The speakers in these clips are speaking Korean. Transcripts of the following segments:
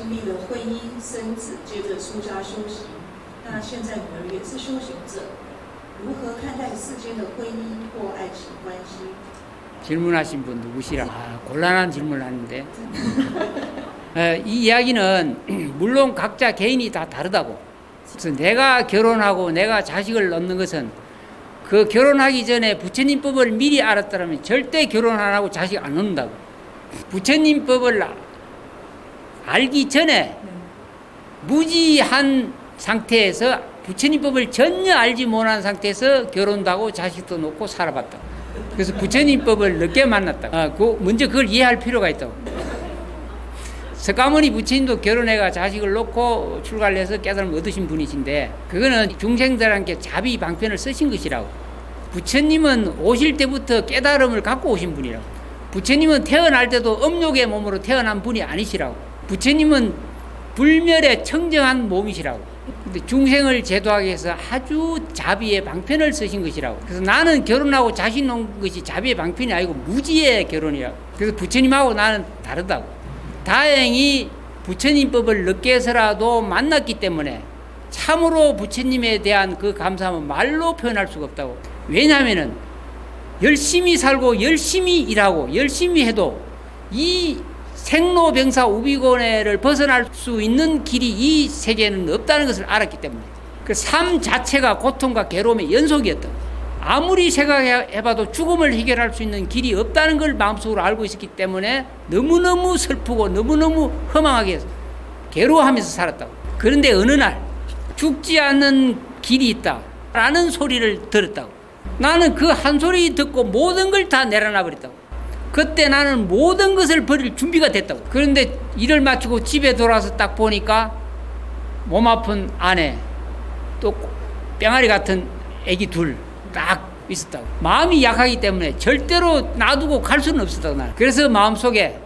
经历了婚姻、生子，接着出家修行。那现在女儿也是修行者，如何看待世间的婚姻或爱情关系？ 질문하신 분 누구시라? 곤란한 질문을 하는데 이 이야기는 물론 각자 개인이 다 다르다고. 그래서 내가 결혼하고 내가 자식을 낳는 것은 그 결혼하기 전에 부처님 법을 미리 알았다면 절대 결혼 안 하고 자식 안 낳는다고. 부처님 법을 알기 전에 무지한 상태에서 부처님 법을 전혀 알지 못한 상태에서 결혼도 하고 자식도 놓고 살아봤다. 그래서 부처님 법을 늦게 만났다. 먼저 그걸 이해할 필요가 있다고. 석가모니 부처님도 결혼해가 자식을 놓고 출가를 해서 깨달음을 얻으신 분이신데 그거는 중생들한테 자비 방편을 쓰신 것이라고. 부처님은 오실 때부터 깨달음을 갖고 오신 분이라고. 부처님은 태어날 때도 음욕의 몸으로 태어난 분이 아니시라고. 부처님은 불멸의 청정한 몸이시라고. 근데 중생을 제도하기 위해서 아주 자비의 방편을 쓰신 것이라고. 그래서 나는 결혼하고 자식 놓은 것이 자비의 방편이 아니고 무지의 결혼이라고. 그래서 부처님하고 나는 다르다고. 다행히 부처님 법을 늦게 해서라도 만났기 때문에 참으로 부처님에 대한 그 감사함은 말로 표현할 수가 없다고. 왜냐하면은 열심히 살고 열심히 일하고 열심히 해도 이 생로병사 우비고뇌를 벗어날 수 있는 길이 이 세계에는 없다는 것을 알았기 때문에 그 삶 자체가 고통과 괴로움의 연속이었다. 아무리 생각해봐도 죽음을 해결할 수 있는 길이 없다는 걸 마음속으로 알고 있었기 때문에 너무너무 슬프고 너무너무 허망하게 괴로워하면서 살았다고. 그런데 어느 날 죽지 않는 길이 있다라는 소리를 들었다고. 나는 그 한 소리 듣고 모든 걸 다 내려놔 버렸다고. 그때 나는 모든 것을 버릴 준비가 됐다고. 그런데 일을 마치고 집에 돌아와서 딱 보니까 몸 아픈 아내 또 뺑아리 같은 애기 둘 딱 있었다고. 마음이 약하기 때문에 절대로 놔두고 갈 수는 없었다고. 나는. 그래서 마음속에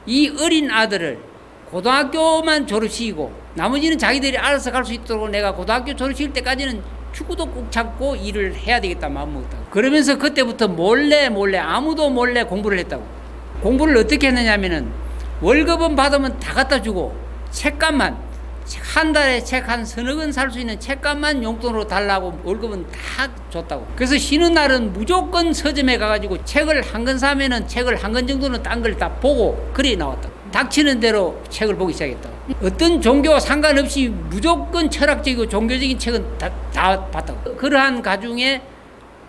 이 어린 아들을 고등학교만 졸업시키고 나머지는 자기들이 알아서 갈 수 있도록 내가 고등학교 졸업시킬 때까지는 축구도 꼭 잡고 일을 해야 되겠다 마음 먹었다고. 그러면서 그때부터 몰래 아무도 몰래 공부를 했다고. 공부를 어떻게 했느냐면은 월급은 받으면 다 갖다 주고 책값만 한 달에 책 한 서너 권 살 수 있는 책값만 용돈으로 달라고 월급은 다 줬다고. 그래서 쉬는 날은 무조건 서점에 가가지고 책을 한 권 사면은 책을 한 권 정도는 딴 걸 다 보고 그래 나왔다고. 닥치는 대로 책을 보기 시작했다고. 어떤 종교와 상관없이 무조건 철학적이고 종교적인 책은 다 봤다고. 그러한 가중에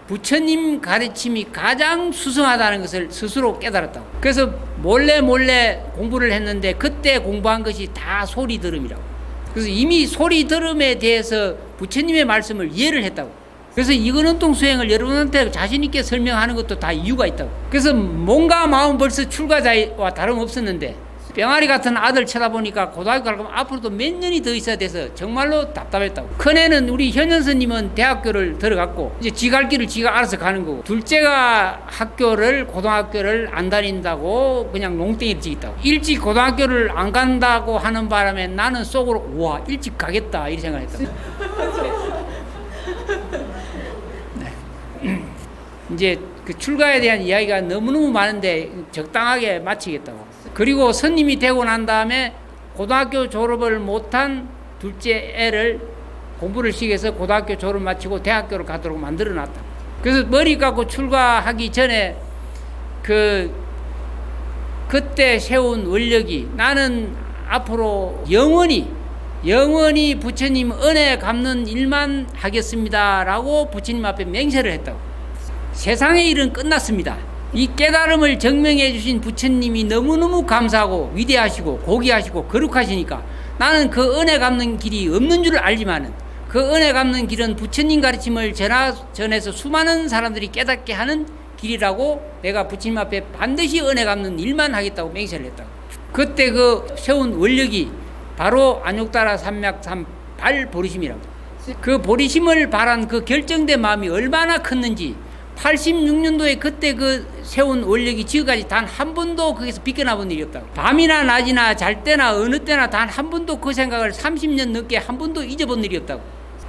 부처님 가르침이 가장 수승하다는 것을 스스로 깨달았다고. 그래서 몰래 공부를 했는데 그때 공부한 것이 다 소리 들음이라고. 그래서 이미 소리 들음에 대해서 부처님의 말씀을 이해를 했다고. 그래서 이근원통 수행을 여러분한테 자신 있게 설명하는 것도 다 이유가 있다고. 그래서 몸과 마음 벌써 출가자와 다름없었는데 병아리 같은 아들 쳐다보니까 고등학교 가면 앞으로도 몇 년이 더 있어야 돼서 정말로 답답했다고. 큰애는 우리 현연스님은 대학교를 들어갔고 이제 지 갈 길을 지가 알아서 가는 거고, 둘째가 고등학교를 안 다닌다고 그냥 농땡이를 찍었다고. 일찍 고등학교를 안 간다고 하는 바람에 나는 속으로 우와 일찍 가겠다 이렇게 생각했다고. 네. 이제 그 출가에 대한 이야기가 너무너무 많은데 적당하게 마치겠다고. 그리고 스님이 되고 난 다음에 고등학교 졸업을 못한 둘째 애를 공부를 시켜서 고등학교 졸업 마치고 대학교를 가도록 만들어 놨다. 그래서 머리 깎고 출가하기 전에 그때 세운 원력이 나는 앞으로 영원히 부처님 은혜 갚는 일만 하겠습니다라고 부처님 앞에 맹세를 했다고. 세상의 일은 끝났습니다. 이 깨달음을 증명해 주신 부처님이 너무너무 감사하고 위대하시고 고귀하시고 거룩하시니까 나는 그 은혜 갚는 길이 없는 줄 알지만은 그 은혜 갚는 길은 부처님 가르침을 전해서 수많은 사람들이 깨닫게 하는 길이라고 내가 부처님 앞에 반드시 은혜 갚는 일만 하겠다고 맹세를 했다고. 그때 그 세운 원력이 바로 안욕따라 삼맥삼 발보리심이라고. 그 보리심을 바란 그 결정된 마음이 얼마나 컸는지 86년도에 그때 그 세운 원력이 지금까지 단 한 번도 거기서 비껴나 본 일이 없다고. 밤이나 낮이나 잘 때나 어느 때나 단 한 번도 그 생각을 30년 넘게 한 번도 잊어본 일이 없다고.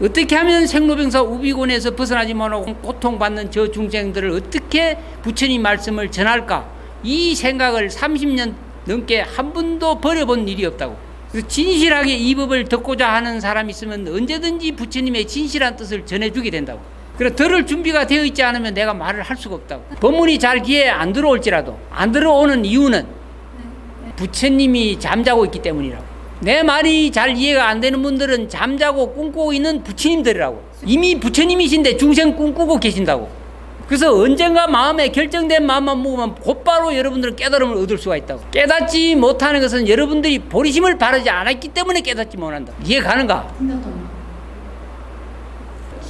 어떻게 하면 생로병사 우비곤에서 벗어나지 못하고 고통받는 저 중생들을 어떻게 부처님 말씀을 전할까, 이 생각을 30년 넘게 한 번도 버려본 일이 없다고. 그래서 진실하게 이 법을 듣고자 하는 사람이 있으면 언제든지 부처님의 진실한 뜻을 전해주게 된다고. 그래 들을 준비가 되어 있지 않으면 내가 말을 할 수가 없다고. 법문이 잘 귀에 안 들어올지라도 안 들어오는 이유는 부처님이 잠자고 있기 때문이라고. 내 말이 잘 이해가 안 되는 분들은 잠자고 꿈꾸고 있는 부처님들이라고. 이미 부처님이신데 중생 꿈꾸고 계신다고. 그래서 언젠가 마음에 결정된 마음만 먹으면 곧바로 여러분들은 깨달음을 얻을 수가 있다고. 깨닫지 못하는 것은 여러분들이 보리심을 바르지 않았기 때문에 깨닫지 못한다. 이해 가는가?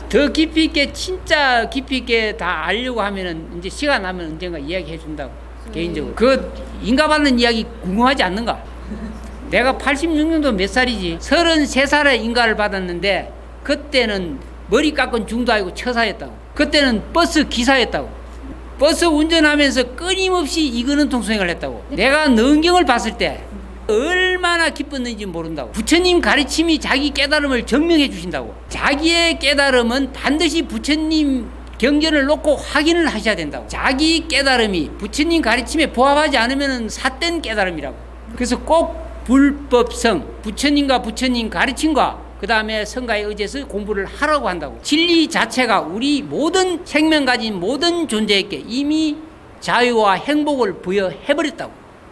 더 깊이 있게 진짜 깊이 있게 다 알려고 하면은 이제 시간 나면 언젠가 이야기해 준다고. 개인적으로 그 인가 받는 이야기 궁금하지 않는가? 내가 86년도 몇 살이지? 33살에 인가를 받았는데 그때는 머리 깎은 중도 아니고 처사였다고. 그때는 버스 기사였다고. 버스 운전하면서 끊임없이 이거는 통성행을 했다고. 내가 능경을 봤을 때 얼마나 기뻤는지 모른다고. 부처님 가르침이 자기 깨달음을 증명해 주신다고. 자기의 깨달음은 반드시 부처님 경전을 놓고 확인을 하셔야 된다고. 자기 깨달음이 부처님 가르침에 부합하지 않으면 삿된 깨달음이라고. 그래서 꼭 불법성, 부처님과 부처님 가르침과 그 다음에 성가에 의지해서 공부를 하라고 한다고. 진리 자체가 우리 모든 생명 가진 모든 존재에게 이미 자유와 행복을 부여해버렸다고.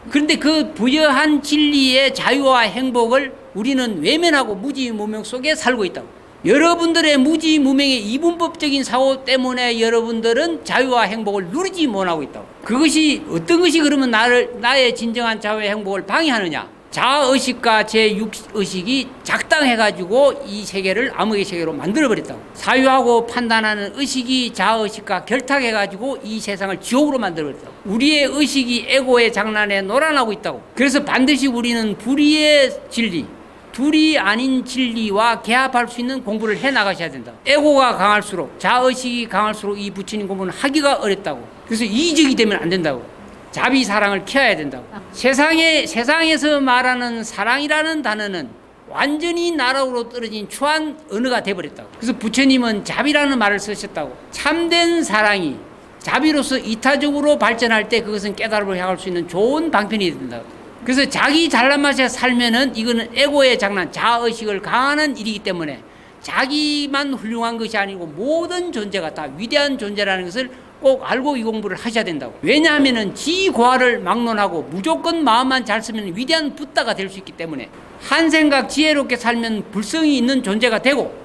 그런데 그 부여한 진리의 자유와 행복을 우리는 외면하고 무지무명 속에 살고 있다고. 여러분들의 무지무명의 이분법적인 사고 때문에 여러분들은 자유와 행복을 누리지 못하고 있다고. 그것이 어떤 것이 그러면 나의 진정한 자유와 행복을 방해하느냐? 자의식과 제6의식이 작당해가지고 이 세계를 암흑의 세계로 만들어버렸다고. 사유하고 판단하는 의식이 자의식과 결탁해가지고 이 세상을 지옥으로 만들어버렸다고. 우리의 의식이 에고의 장난에 놀아나고 있다고. 그래서 반드시 우리는 불의의 진리, 둘이 아닌 진리와 개합할 수 있는 공부를 해나가셔야 된다. 에고가 강할수록, 자의식이 강할수록 이 부처님 공부는 하기가 어렵다고. 그래서 이적이 되면 안 된다고. 자비 사랑을 키워야 된다고. 세상에서 말하는 사랑이라는 단어는 완전히 나락으로 떨어진 추한 언어가 돼버렸다고. 그래서 부처님은 자비라는 말을 쓰셨다고. 참된 사랑이 자비로서 이타적으로 발전할 때 그것은 깨달음을 향할 수 있는 좋은 방편이 된다고. 그래서 자기 잘난 맛에 살면은 이거는 에고의 장난, 자의식을 강화하는 일이기 때문에 자기만 훌륭한 것이 아니고 모든 존재가 다 위대한 존재라는 것을 꼭 알고 이 공부를 하셔야 된다고. 왜냐하면은 지과를 막론하고 무조건 마음만 잘 쓰면 위대한 붓다가 될 수 있기 때문에 한 생각 지혜롭게 살면 불성이 있는 존재가 되고,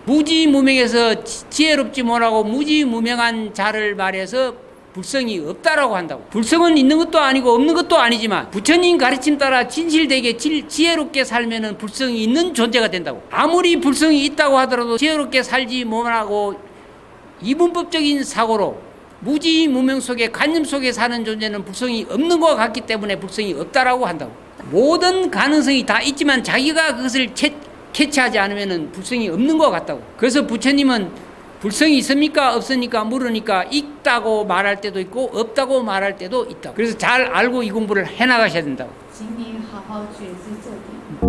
무지무명에서 지혜롭지 못하고 무지무명한 자를 말해서 불성이 없다라고 한다고. 불성은 있는 것도 아니고 없는 것도 아니지만 부처님 가르침 따라 진실되게 지혜롭게 살면은 불성이 있는 존재가 된다고. 아무리 불성이 있다고 하더라도 지혜롭게 살지 못하고 이분법적인 사고로 무지무명 속에 관념 속에 사는 존재는 불성이 없는 것 같기 때문에 불성이 없다라고 한다고. 모든 가능성이 다 있지만 자기가 그것을 캐치하지 않으면 불성이 없는 것 같다고. 그래서 부처님은 불성이 있습니까 없습니까 물으니까 있다고 말할 때도 있고 없다고 말할 때도 있다고. 그래서 잘 알고 이 공부를 해나가셔야 된다고. 请您好好觉知这点。